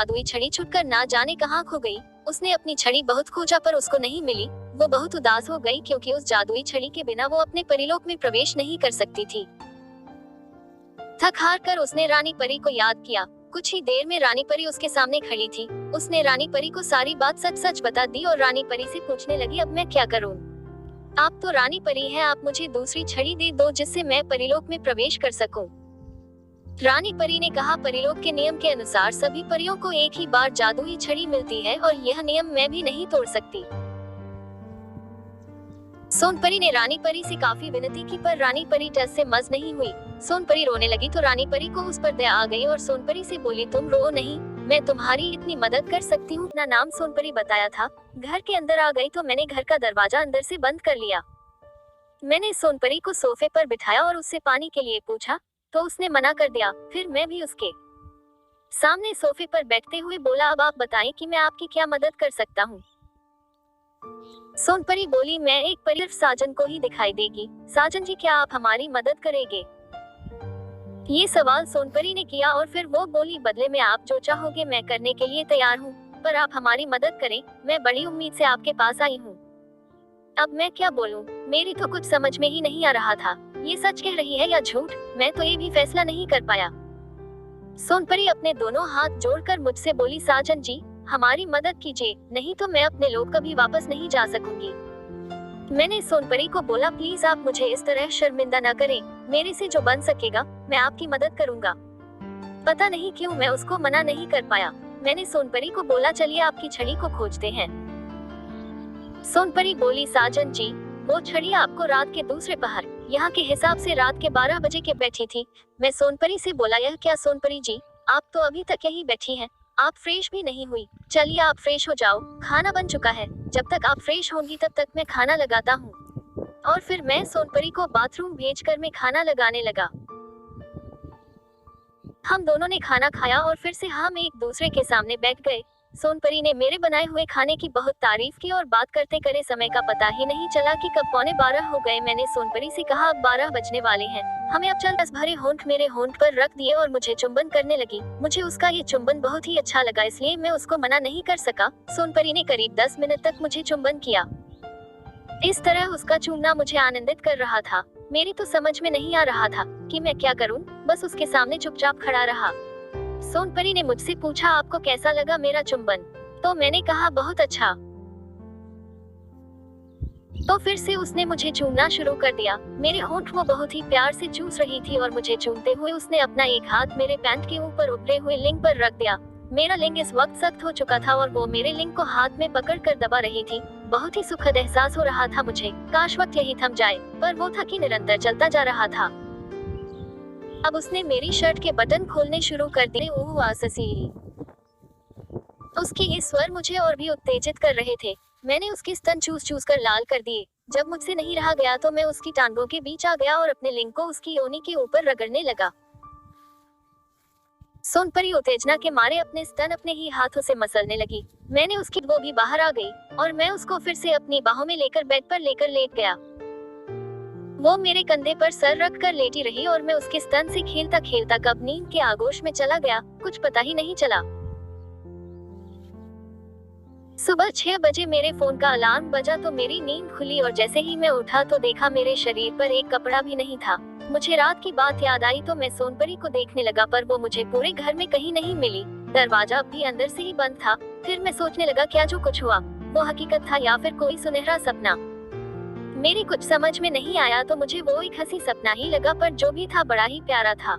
जादुई छड़ी छुटकर ना जाने कहाँ खो गई। उसने अपनी छड़ी बहुत खोजा पर उसको नहीं मिली। वो बहुत उदास हो गई क्योंकि उस जादुई छड़ी के बिना वो अपने परीलोक में प्रवेश नहीं कर सकती थी। थक हार कर उसने रानी परी को याद किया। कुछ ही देर में रानी परी उसके सामने खड़ी थी। उसने रानी परी को सारी बात सच सच बता दी और रानी परी से पूछने लगी, अब मैं क्या करूं? आप तो रानी परी हैं, आप मुझे दूसरी छड़ी दे दो जिससे मैं परीलोक में प्रवेश कर सकूं। रानी परी ने कहा, परीलोक के नियम के अनुसार सभी परियों को एक ही बार जादुई छड़ी मिलती है और यह नियम मैं भी नहीं तोड़ सकती। सोनपरी ने रानी परी से काफी विनती की पर रानी परी टस से मस नहीं हुई। सोनपरी रोने लगी तो रानी परी को उस पर दया आ गई और सोनपरी से बोली, तुम रो नहीं, मैं तुम्हारी इतनी मदद कर सकती हूँ। अपना नाम सोनपरी बताया था। घर के अंदर आ गई तो मैंने घर का दरवाजा अंदर से बंद कर लिया। मैंने सोनपरी को सोफे पर बिठाया और उससे पानी के लिए पूछा तो उसने मना कर दिया। फिर मैं भी उसके सामने सोफे पर बैठते हुए बोला, अब आप बताएं कि मैं आपकी क्या मदद कर सकता हूँ। सोनपरी बोली, मैं एक परी सिर्फ साजन को ही दिखाई देगी। साजन जी, क्या आप हमारी मदद करेंगे? ये सवाल सोनपरी ने किया और फिर वो बोली, बदले में आप जो चाहोगे मैं करने के लिए तैयार हूँ, पर आप हमारी मदद करें। मैं बड़ी उम्मीद से आपके पास आई हूँ। अब मैं क्या बोलूं? मेरी तो कुछ समझ में ही नहीं आ रहा था। ये सच कह रही है या झूठ, मैं तो ये भी फैसला नहीं कर पाया। सोनपरी अपने दोनों हाथ जोड़कर मुझसे बोली, साजन जी हमारी मदद कीजिए, नहीं तो मैं अपने लोक कभी वापस नहीं जा सकूंगी। मैंने सोनपरी को बोला, प्लीज आप मुझे इस तरह शर्मिंदा न करें, मेरे से जो बन सकेगा मैं आपकी मदद करूंगा। पता नहीं क्यों मैं उसको मना नहीं कर पाया। मैंने सोनपरी को बोला, चलिए आपकी छड़ी को खोजते हैं। सोनपरी बोली, साजन जी वो छड़ी आपको रात के दूसरे पहर, यहाँ के हिसाब से रात के 12 बजे के बैठी थी। मैं सोनपरी से बोला, यह क्या सोनपरी जी, आप तो अभी तक यही बैठी हैं, आप फ्रेश भी नहीं हुई। चलिए आप फ्रेश हो जाओ, खाना बन चुका है। जब तक आप फ्रेश होंगी तब तक मैं खाना लगाता हूँ। और फिर मैं सोनपरी को बाथरूम भेजकर मैं खाना लगाने लगा। हम दोनों ने खाना खाया और फिर से हम एक दूसरे के सामने बैठ गए। सोनपरी ने मेरे बनाए हुए खाने की बहुत तारीफ की और बात करते करे समय का पता ही नहीं चला कि कब 11:15 हो गए। मैंने सोनपरी से कहा, अब 12 बजने वाले हैं, हमें अब चल। रस भरे होंठ मेरे होंठ पर रख दिए और मुझे चुंबन करने लगी। मुझे उसका ये चुंबन बहुत ही अच्छा लगा, इसलिए मैं उसको मना नहीं कर सका। सोनपरी ने करीब 10 मिनट तक मुझे चुंबन किया। इस तरह उसका चूमना मुझे आनंदित कर रहा था। मेरी तो समझ में नहीं आ रहा था कि मैं क्या करूं, बस उसके सामने चुपचाप खड़ा रहा। सोनपरी ने मुझसे पूछा, आपको कैसा लगा मेरा चुंबन? तो मैंने कहा, बहुत अच्छा। तो फिर से उसने मुझे चूमना शुरू कर दिया। मेरे होंठ वो बहुत ही प्यार से चूस रही थी और मुझे चूमते हुए उसने अपना एक हाथ मेरे पैंट के ऊपर उभरे हुए लिंग पर रख दिया। मेरा लिंग इस वक्त सख्त हो चुका था और वो मेरे लिंग को हाथ में पकड़कर दबा रही थी। बहुत ही सुखद एहसास हो रहा था मुझे। काश वक्त यही थम जाए, पर वो था कि निरंतर चलता जा रहा था। अब उसने मेरी शर्ट के बटन खोलने शुरू कर दिए। ओह आससी। उसके ये स्वर मुझे और भी उत्तेजित कर रहे थे। मैंने उसके स्तन चूस चूस कर लाल कर दिए। जब मुझसे नहीं रहा गया तो मैं उसकी टांगों के बीच आ गया और अपने लिंग को उसकी योनि के ऊपर रगड़ने लगा। सोनपरी उत्तेजना के मारे अपने स्तन अपने ही हाथों से मसलने लगी। मैंने उसकी वो भी बाहर आ गई और मैं उसको फिर से अपनी बाहों में लेकर बेड पर लेकर लेट गया। वो मेरे कंधे पर सर रख कर लेटी रही और मैं उसके स्तन से खेलता खेलता कब नींद के आगोश में चला गया, कुछ पता ही नहीं चला। सुबह 6 बजे मेरे फोन का अलार्म बजा तो मेरी नींद खुली और जैसे ही मैं उठा तो देखा मेरे शरीर पर एक कपड़ा भी नहीं था। मुझे रात की बात याद आई तो मैं सोनपरी को देखने लगा, पर वो मुझे पूरे घर में कहीं नहीं मिली। दरवाजा भी अंदर से ही बंद था। फिर मैं सोचने लगा, क्या जो कुछ हुआ वो हकीकत था या फिर कोई सुनहरा सपना। मेरी कुछ समझ में नहीं आया तो मुझे वो एक हंसी सपना ही लगा, पर जो भी था बड़ा ही प्यारा था।